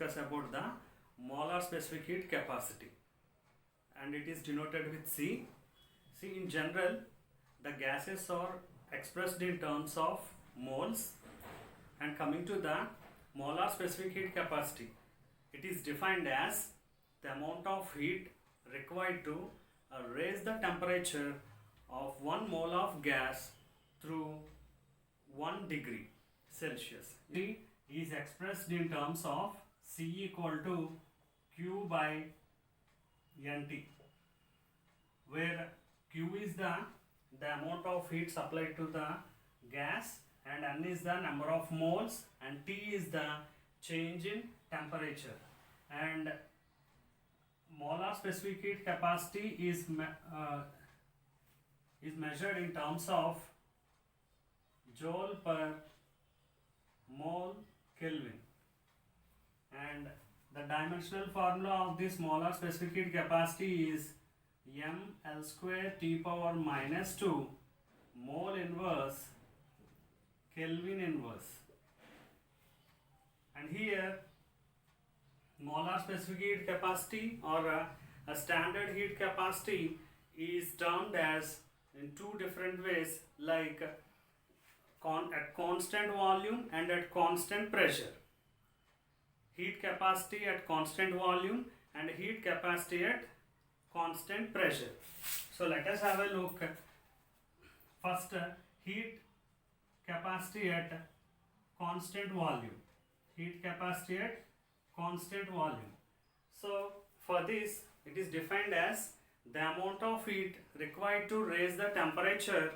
discuss about the molar specific heat capacity, and it is denoted with C. See, in general, the gases are expressed in terms of moles, and coming to the molar specific heat capacity, it is defined as the amount of heat required to raise the temperature of 1 mole of gas through 1 degree Celsius. It is expressed in terms of C equal to Q by NT, where Q is the amount of heat supplied to the gas, and N is the number of moles, and T is the change in temperature. And molar specific heat capacity is measured in terms of joule per mole Kelvin, and the dimensional formula of this molar specific heat capacity is mL square T power minus 2 mole inverse Kelvin inverse. And here molar specific heat capacity, or a standard heat capacity, is termed as in two different ways, like at constant volume and at constant pressure. Heat capacity at constant volume and heat capacity at constant pressure. So let us have a look. First, heat capacity at constant volume. Heat capacity at constant volume. So for this, it is defined as the amount of heat required to raise the temperature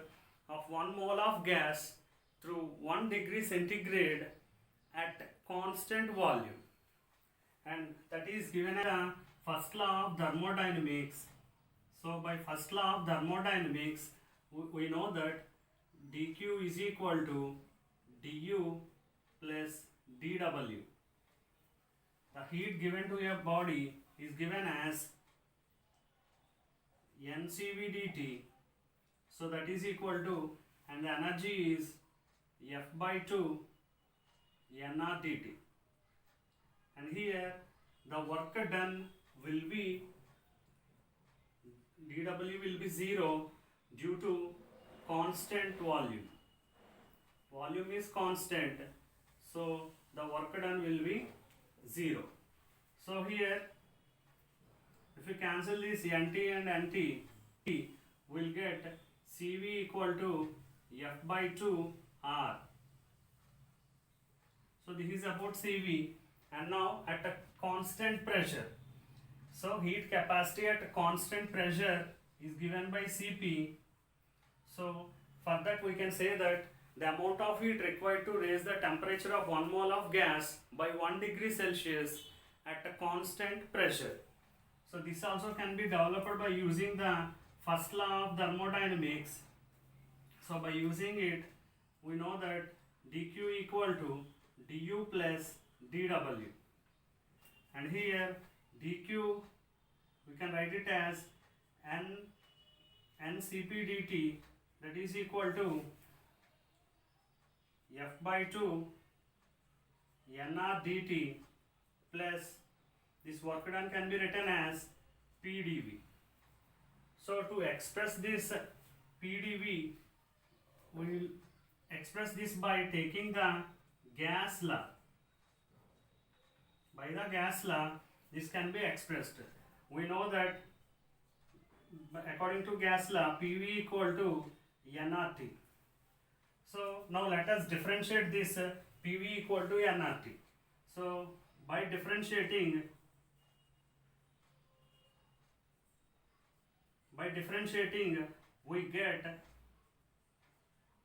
of 1 mole of gas through 1 degree centigrade at constant volume, and that is given as the first law of thermodynamics. So by first law of thermodynamics, we know that dq is equal to du plus dw. The heat given to a body is given as ncv dt, so that is equal to, and the energy is F by 2 nr dt. And here the work done will be, dw will be 0 due to constant volume. Volume is constant, so the work done will be 0. So here, if we cancel this nt and nt, we will get Cv equal to F by 2 R. So this is about Cv. And now at a constant pressure, so heat capacity at a constant pressure is given by Cp. So for that we can say that the amount of heat required to raise the temperature of 1 mole of gas by 1 degree Celsius at a constant pressure. So this also can be developed by using the first law of thermodynamics. So by using it, we know that dq equal to du plus dw, and here dq we can write it as ncp dt, that is equal to F by 2 nr dt plus this work done can be written as pdv. So to express this pdv, we will express this by taking the gas law. By the gas law, this can be expressed. We know that according to gas law, PV equal to nRT. So now let us differentiate this PV equal to nRT. So by differentiating, we get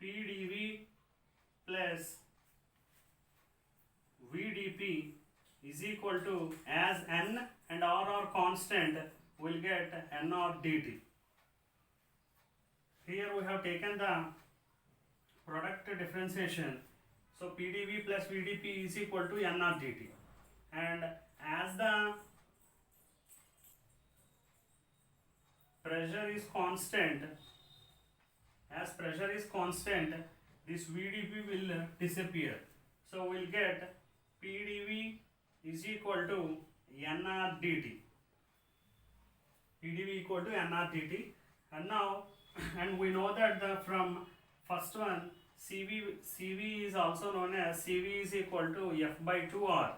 PdV plus VdP is equal to, as N and R are constant, we will get nR dt. Here we have taken the product differentiation. So PdV plus VdP is equal to nR dt. And as the pressure is constant, this VdP will disappear. So we will get PdV is equal to nr dt. PdV equal to nr dt. And now, and we know that from first one, CV is also known as CV is equal to F by 2R.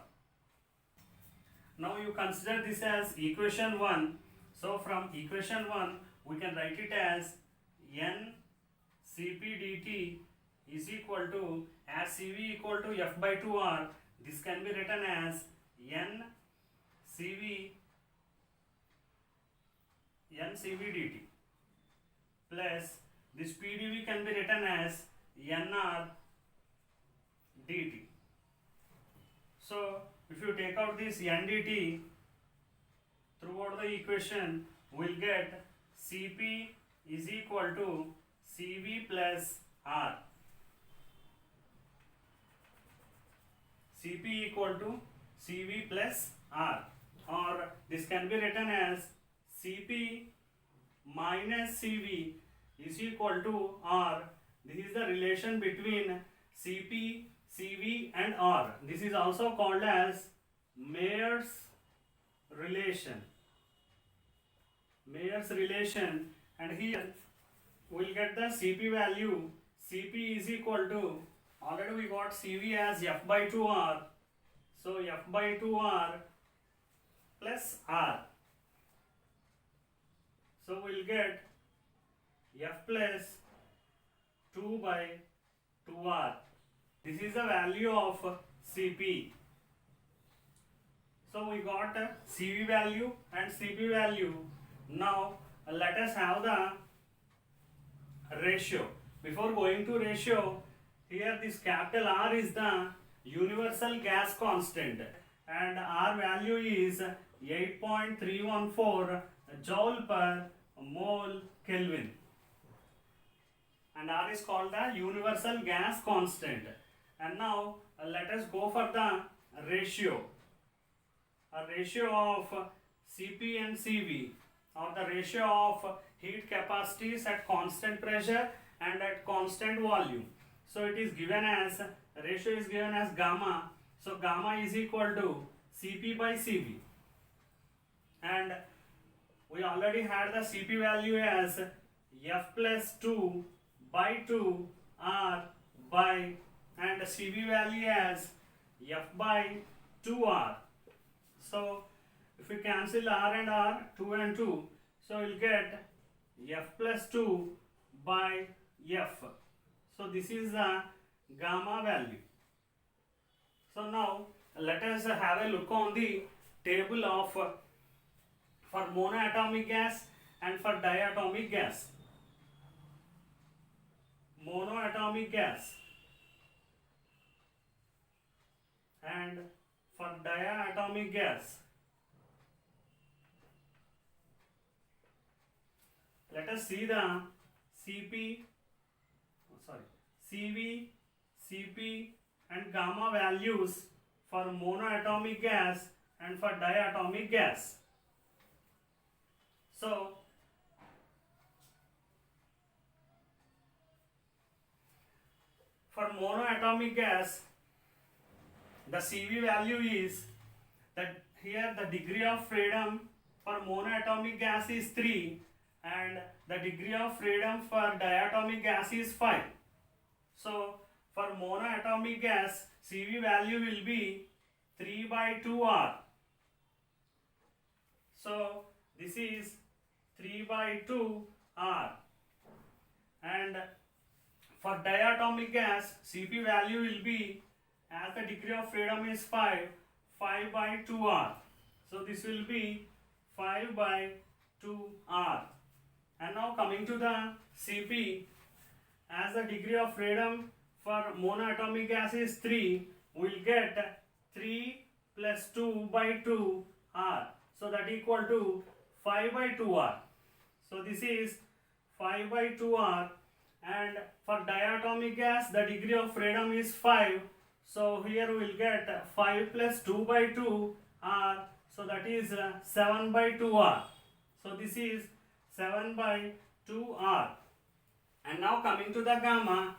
Now you consider this as equation 1. So from equation 1, we can write it as N Cp dt is equal to, as Cv equal to F by 2R, this can be written as N Cv dt plus this PdV can be written as nr dt. So if you take out this n dt throughout the equation, we'll get Cp is equal to Cv plus R. Cp equal to Cv plus R, or this can be written as Cp minus Cv is equal to R. This is the relation between Cp, Cv and R. This is also called as Mayer's relation. Mayer's relation, and here we will get the Cp value. Cp is equal to, already we got Cv as F by 2R. So F by 2R plus R. So we will get F plus 2 by 2R. This is the value of Cp. So we got Cv value and Cp value. Now let us have the ratio. Before going to ratio, here this capital R is the universal gas constant, and R value is 8.314 joule per mole Kelvin, and R is called the universal gas constant. And now let us go for the ratio. A ratio of Cp and Cv, or the ratio of heat capacities at constant pressure and at constant volume. So it is given as, ratio is given as gamma. So gamma is equal to Cp by Cv, and we already had the Cp value as F plus 2 by 2 R by, and Cv value as F by 2R. So if we cancel R and R, 2 and 2, so we'll get F plus 2 by F. So this is the gamma value. So now let us have a look on the table of for monoatomic gas and for diatomic gas. Monoatomic gas and for diatomic gas. Let us see the Cv, Cp and gamma values for monoatomic gas and for diatomic gas. So for monoatomic gas, the Cv value is that here the degree of freedom for monoatomic gas is 3 and the degree of freedom for diatomic gas is 5. So for monoatomic gas, Cv value will be 3 by 2R. So this is 3 by 2R. And for diatomic gas, Cp value will be, as the degree of freedom is 5 by 2R. So this will be 5 by 2R. And now coming to the Cp, as the degree of freedom for monoatomic gas is 3, we will get 3 plus 2 by 2R. So that equal to 5 by 2R. So this is 5 by 2R. And for diatomic gas, the degree of freedom is 5. So here we will get 5 plus 2 by 2R. So that is 7 by 2R. So this is 7 by 2R. And now coming to the gamma,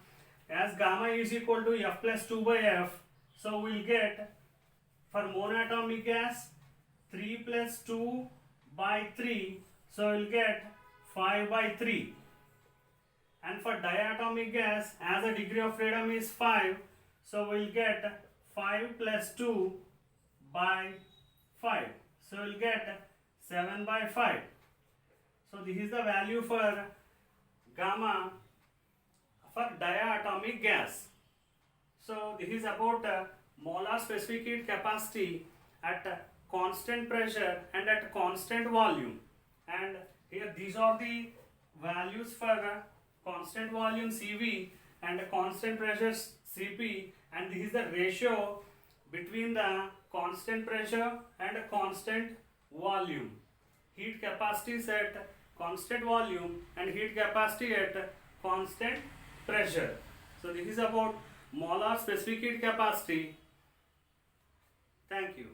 as gamma is equal to F plus 2 by F, so we will get, For monatomic gas, 3 plus 2 by 3, so we'll get 5 by 3. And for diatomic gas, as the degree of freedom is 5, so we'll get 5 plus 2 by 5. So we'll get 7 by 5. So this is the value for gamma for diatomic gas. So this is about molar specific heat capacity at constant pressure and at constant volume. And here these are the values for constant volume Cv and constant pressure Cp, and this is the ratio between the constant pressure and constant volume. Heat capacity is at constant volume and heat capacity at constant pressure. So this is about molar specific heat capacity. Thank you.